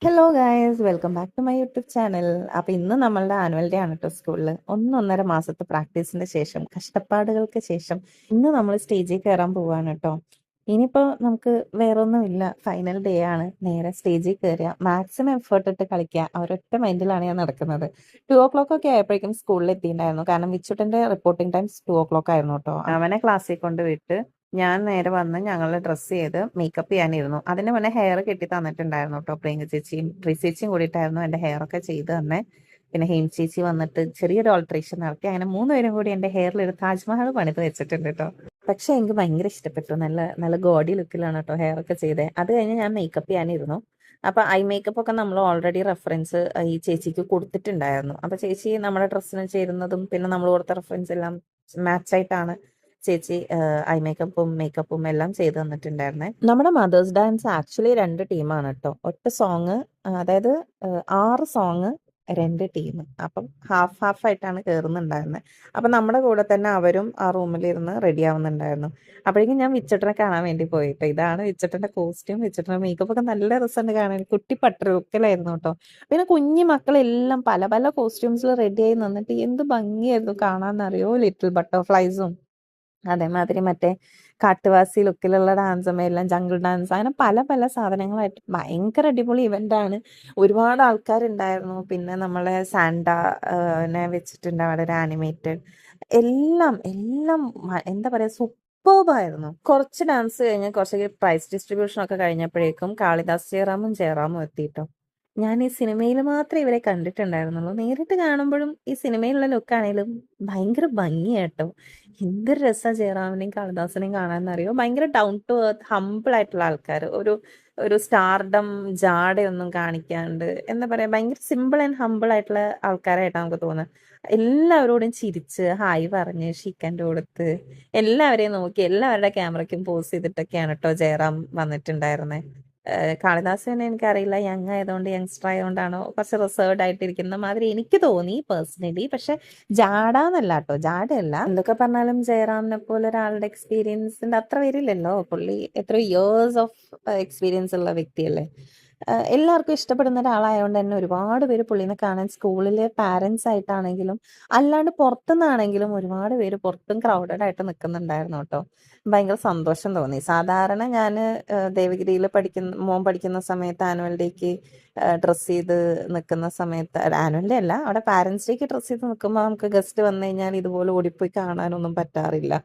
Hello guys, welcome back to my YouTube channel. അപ്പോൾ ഇന്ന് നമ്മളുടെ ആനുവൽ ഡേ ആണ് കേട്ടോ. സ്കൂളിൽ 1.5 മാസത്തെ പ്രാക്ടീസിന് ശേഷം, കഷ്ടപ്പാടുകൾക്ക് ശേഷം ഇന്ന് നമ്മൾ സ്റ്റേജിൽ കയറാൻ പോവാണ് കേട്ടോ. ഇനിയിപ്പോൾ നമുക്ക് വേറൊന്നുമില്ല, ഫൈനൽ ഡേ ആണ്. നേരെ സ്റ്റേജിൽ കയറുക, മാക്സിമം എഫേർട്ട് ഇട്ട് കളിക്കുക. ഒരൊറ്റ മൈൻഡിലാണ് ഞാൻ നടക്കുന്നത്. 2 o'clock ഒക്കെ ആയപ്പോഴേക്കും സ്കൂളിൽ എത്തിയിട്ടുണ്ടായിരുന്നു. കാരണം വിച്ചുട്ടൻ്റെ റിപ്പോർട്ടിംഗ് ടൈം 2 o'clock ആയിരുന്നു കേട്ടോ. അവനെ ക്ലാസ്സിൽ കൊണ്ട് വിട്ട് ഞാൻ നേരെ വന്ന് ഞങ്ങൾ ഡ്രസ്സ് ചെയ്ത് മേക്കപ്പ് ചെയ്യാനിരുന്നു. അതിന് മുന്നേ ഹെയർ കെട്ടി തന്നിട്ടുണ്ടായിരുന്നു കേട്ടോ. പ്രിയങ്ക ചേച്ചിയും ചേച്ചിയും കൂടിയിട്ടായിരുന്നു എൻ്റെ ഹെയർ ഒക്കെ ചെയ്ത് തന്നെ. പിന്നെ ഹെയിം ചേച്ചി വന്നിട്ട് ചെറിയൊരു ഓൾട്രേഷൻ നടത്തി. അങ്ങനെ 3 പേരും കൂടി എൻ്റെ ഹെയറിൽ ഒരു താജ്മഹൽ പണിത് വെച്ചിട്ടുണ്ട് കേട്ടോ. പക്ഷെ എനിക്ക് ഭയങ്കര ഇഷ്ടപ്പെട്ടു. നല്ല നല്ല ഗോഡി ലുക്കിലാണ് കേട്ടോ ഹെയർ ഒക്കെ ചെയ്തത്. അത് കഴിഞ്ഞ് ഞാൻ മേക്കപ്പ് ചെയ്യാനിരുന്നു. അപ്പൊ ഐ മേക്കപ്പ് ഒക്കെ നമ്മൾ ഓൾറെഡി റെഫറൻസ് ഈ ചേച്ചിക്ക് കൊടുത്തിട്ടുണ്ടായിരുന്നു. അപ്പൊ ചേച്ചി നമ്മുടെ ഡ്രസ്സിന് ചേരുന്നതും പിന്നെ നമ്മൾ കൊടുത്ത റെഫറൻസ് എല്ലാം മാച്ചായിട്ടാണ് ചേച്ചി ഐ മേക്കപ്പും എല്ലാം ചെയ്ത് തന്നിട്ടുണ്ടായിരുന്നേ. നമ്മുടെ മദേഴ്സ് ഡാൻസ് ആക്ച്വലി 2 ടീമാണ് കേട്ടോ. ഒറ്റ സോങ്, അതായത് 6 സോങ് 2 ടീം. അപ്പം ഹാഫ് ഹാഫ് ആയിട്ടാണ് കയറുന്നുണ്ടായിരുന്നത്. അപ്പം നമ്മുടെ കൂടെ തന്നെ അവരും ആ റൂമിലിരുന്ന് റെഡി ആവുന്നുണ്ടായിരുന്നു. അപ്പോഴേക്കും ഞാൻ വിച്ചട്ടനെ കാണാൻ വേണ്ടി പോയിട്ട്, ഇതാണ് വിച്ചട്ടന്റെ കോസ്റ്റ്യൂം, വിച്ചട്ടന്റെ മേക്കപ്പ് ഒക്കെ നല്ല രസമുണ്ട് കാണാൻ. കുട്ടി പട്ടരുക്കലായിരുന്നു കേട്ടോ. പിന്നെ കുഞ്ഞു മക്കളെല്ലാം പല പല കോസ്റ്റ്യൂംസിൽ റെഡിയായി നിന്നിട്ട് എന്ത് ഭംഗിയായിരുന്നു കാണാന്നറിയോ. ലിറ്റിൽ ബട്ടർഫ്ലൈസും അതേമാതിരി മറ്റേ കാട്ടുവാസി ലുക്കിലുള്ള ഡാൻസും എല്ലാം, ജംഗിൾ ഡാൻസ്, അങ്ങനെ പല പല സാധനങ്ങളായിട്ട് ഭയങ്കര അടിപൊളി ഇവൻ്റാണ്. ഒരുപാട് ആൾക്കാരുണ്ടായിരുന്നു. പിന്നെ നമ്മളെ സാന്റാനെ വെച്ചിട്ടുണ്ട് അവിടെ ഒരു ആനിമേറ്റഡ്. എല്ലാം എല്ലാം എന്താ പറയുക, സൂപ്പർബായിരുന്നു. കുറച്ച് ഡാൻസ് കഴിഞ്ഞ് കുറച്ച് പ്രൈസ് ഡിസ്ട്രിബ്യൂഷൻ ഒക്കെ കഴിഞ്ഞപ്പോഴേക്കും കാളിദാസ് ജയറാമും എത്തിയിട്ടോ. ഞാൻ ഈ സിനിമയിൽ മാത്രമേ ഇവരെ കണ്ടിട്ടുണ്ടായിരുന്നുള്ളൂ. നേരിട്ട് കാണുമ്പോഴും ഈ സിനിമയിലുള്ള ലുക്കാണേലും ഭയങ്കര ഭംഗിയാട്ടോ. എന്തൊരു രസമാണ് ജയറാമിനെയും കാളിദാസിനെയും കാണാമെന്നറിയോ. ഭയങ്കര ഡൗൺ ടു എർത്ത് ഹമ്പിൾ ആയിട്ടുള്ള ആൾക്കാർ. ഒരു ഒരു സ്റ്റാർഡം ജാടയൊന്നും കാണിക്കാണ്ട്, എന്താ പറയുക, ഭയങ്കര സിമ്പിൾ ആൻഡ് ഹമ്പിൾ ആയിട്ടുള്ള ആൾക്കാരായിട്ടാണ് നമുക്ക് തോന്നുന്നത്. എല്ലാവരോടും ചിരിച്ച് ഹായ് പറഞ്ഞ് ഷിക്കൻ്റെ കൊടുത്ത് എല്ലാവരെയും നോക്കി എല്ലാവരുടെ ക്യാമറയ്ക്കും പോസ് ചെയ്തിട്ടൊക്കെയാണ് കേട്ടോ ജയറാം വന്നിട്ടുണ്ടായിരുന്നത്. കാളിദാസനെ എനിക്കറിയില്ല, യങ് ആയതുകൊണ്ട്, യങ്സ്റ്റർ ആയതുകൊണ്ടാണോ കുറച്ച് റിസർവ്ഡ് ആയിട്ടിരിക്കുന്ന മാതിരി എനിക്ക് തോന്നി പേഴ്സണലി. പക്ഷെ ജാടാന്നല്ല കേട്ടോ, ജാടയല്ല. എന്തൊക്കെ പറഞ്ഞാലും ജയറാമിനെ പോലെ ഒരാളുടെ എക്സ്പീരിയൻസിന്റെ അത്ര വരില്ലല്ലോ. പുള്ളി എത്രയോ ഇയേഴ്സ് ഓഫ് എക്സ്പീരിയൻസ് ഉള്ള വ്യക്തിയല്ലേ. എല്ലാവർക്കും ഇഷ്ടപ്പെടുന്ന ഒരാളായതുകൊണ്ട് തന്നെ ഒരുപാട് പേര് പുള്ളിനെ കാണാൻ സ്കൂളിലെ പാരൻസ് ആയിട്ടാണെങ്കിലും അല്ലാണ്ട് പുറത്തുനിന്നാണെങ്കിലും ഒരുപാട് പേര് പുറത്തും ക്രൗഡഡ് ആയിട്ട് നിൽക്കുന്നുണ്ടായിരുന്നു കേട്ടോ. ഭയങ്കര സന്തോഷം തോന്നി. സാധാരണ ഞാൻ ദേവഗിരിയിൽ മോൻ പഠിക്കുന്ന സമയത്ത് ആനുവൽ ഡേക്ക് ഡ്രസ്സ് ചെയ്ത് നിൽക്കുന്ന സമയത്ത്, ആനുവൽ ഡേ അല്ല, അവിടെ പാരൻസ് ഡേക്ക് ഡ്രസ്സ് ചെയ്ത് നിൽക്കുമ്പോൾ നമുക്ക് ഗസ്റ്റ് വന്നു കഴിഞ്ഞാൽ ഇതുപോലെ ഓടിപ്പോയി കാണാനൊന്നും പറ്റാറില്ല.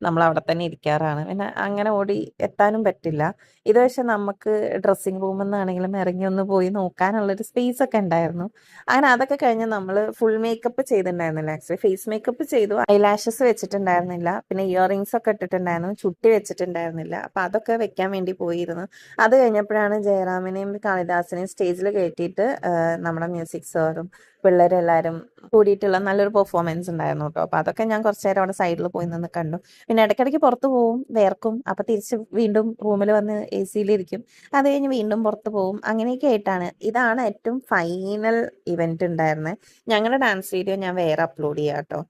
നമ്മൾ അവിടെ തന്നെ ഇരിക്കാറാണ്. പിന്നെ അങ്ങനെ ഓടി എത്താനും പറ്റില്ല. ഇത് പക്ഷെ നമുക്ക് ഡ്രസ്സിങ് റൂമിൽ നിന്നാണെങ്കിലും ഇറങ്ങി ഒന്ന് പോയി നോക്കാനുള്ളൊരു സ്പേസ് ഒക്കെ ഉണ്ടായിരുന്നു. അങ്ങനെ അതൊക്കെ കഴിഞ്ഞ് നമ്മൾ ഫുൾ മേക്കപ്പ് ചെയ്തിട്ടുണ്ടായിരുന്നില്ല. ആക്ച്വലി ഫേസ് മേക്കപ്പ് ചെയ്തു, ഐലാഷസ് വെച്ചിട്ടുണ്ടായിരുന്നില്ല, പിന്നെ ഇയറിങ്സ് ഒക്കെ ഇട്ടിട്ടുണ്ടായിരുന്നു, ചുട്ടി വെച്ചിട്ടുണ്ടായിരുന്നില്ല. അപ്പം അതൊക്കെ വെക്കാൻ വേണ്ടി പോയിരുന്നു. അത് കഴിഞ്ഞപ്പോഴാണ് ജയറാമിനെയും കാളിദാസിനെയും സ്റ്റേജിൽ കയറ്റിയിട്ട് നമ്മുടെ മ്യൂസിക് സാറും പിള്ളേരെല്ലാവരും കൂടിയിട്ടുള്ള നല്ലൊരു പെർഫോമൻസ് ഉണ്ടായിരുന്നു കേട്ടോ. അപ്പോൾ അതൊക്കെ ഞാൻ കുറച്ച് നേരം അവിടെ സൈഡിൽ പോയി നിന്ന് കണ്ടു. പിന്നെ ഇടയ്ക്കിടയ്ക്ക് പുറത്ത് പോവും, വേർക്കും. അപ്പോൾ തിരിച്ച് വീണ്ടും റൂമിൽ വന്ന് AC ഇരിക്കും. അത് കഴിഞ്ഞ് വീണ്ടും പുറത്ത് പോവും. അങ്ങനെയൊക്കെ ആയിട്ടാണ്. ഇതാണ് ഏറ്റവും ഫൈനൽ ഇവന്റ് ഉണ്ടായിരുന്നത്. ഞങ്ങളുടെ ഡാൻസ് വീഡിയോ ഞാൻ വേറെ അപ്ലോഡ് ചെയ്യാം കേട്ടോ.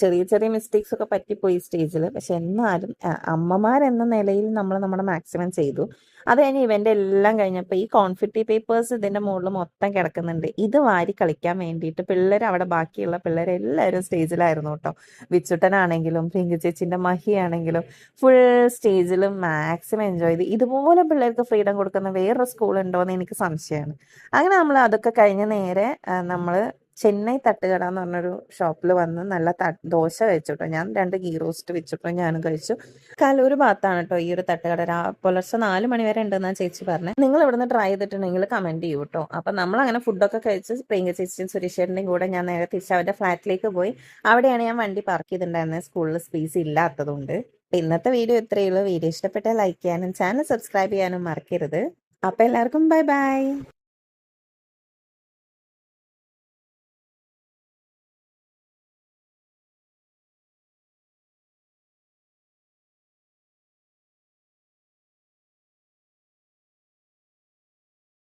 ചെറിയ ചെറിയ മിസ്റ്റേക്സ് ഒക്കെ പറ്റിപ്പോയി സ്റ്റേജിൽ. പക്ഷെ എന്നാലും അമ്മമാരെന്ന നിലയിൽ നമ്മൾ നമ്മുടെ മാക്സിമം ചെയ്തു. അത് കഴിഞ്ഞ് ഇവന്റ് എല്ലാം കഴിഞ്ഞപ്പോൾ ഈ കോൺഫിറ്റി പേപ്പേഴ്സ് ഇതിന്റെ മുകളിൽ മൊത്തം കിടക്കുന്നുണ്ട്. ഇത് വാരി കളിക്കാൻ വേണ്ടിയിട്ട് പിള്ളേർ, അവിടെ ബാക്കിയുള്ള പിള്ളേരെല്ലാവരും സ്റ്റേജിലായിരുന്നു കേട്ടോ. വിച്ചുട്ടനാണെങ്കിലും പിങ്കി ചേച്ചിന്റെ മഹിയാണെങ്കിലും ഫുൾ സ്റ്റേജിൽ മാക്സിമം എൻജോയ് ചെയ്ത്. ഇതുപോലെ പിള്ളേർക്ക് ഫ്രീഡം കൊടുക്കുന്ന വേറൊരു സ്കൂൾ ഉണ്ടോ എന്ന് എനിക്ക് സംശയമാണ്. അങ്ങനെ നമ്മൾ അതൊക്കെ കഴിഞ്ഞ് നേരെ നമ്മൾ ചെന്നൈ തട്ടുകട എന്ന് പറഞ്ഞൊരു ഷോപ്പിൽ വന്ന് നല്ല ദോശ കഴിച്ചു കേട്ടോ. ഞാൻ 2 ഗീ റോസ്റ്റ് വെച്ചിട്ടോ ഞാനും കഴിച്ചു. കലൂർ ഭാഗത്താണ് കേട്ടോ ഈ ഒരു തട്ടുകട. പുലർച്ചെ 4 മണി വരെ ഉണ്ടെന്നാണ് ചേച്ചി പറഞ്ഞത്. നിങ്ങൾ ഇവിടുന്ന് ട്രൈ ചെയ്തിട്ടുണ്ടെങ്കിൽ കമന്റ് ചെയ്യൂ കേട്ടോ. അപ്പം നമ്മൾ അങ്ങനെ ഫുഡൊക്കെ കഴിച്ച് പ്രിയങ്ക ചേച്ചിയും സുരേഷേട്ടൻ്റെയും കൂടെ ഞാൻ നേരെ തിരിച്ച് അവരുടെ ഫ്ലാറ്റിലേക്ക് പോയി. അവിടെയാണ് ഞാൻ വണ്ടി പാർക്ക് ചെയ്തിട്ടുണ്ടായിരുന്നത്, സ്കൂളിൽ സ്പേസ് ഇല്ലാത്തതുകൊണ്ട്. ഇന്നത്തെ വീഡിയോ ഇത്രയേ ഉള്ളൂ. വീഡിയോ ഇഷ്ടപ്പെട്ടാൽ ലൈക്ക് ചെയ്യാനും ചാനൽ സബ്സ്ക്രൈബ് ചെയ്യാനും മറക്കരുത്. അപ്പം എല്ലാവർക്കും ബൈ ബൈ.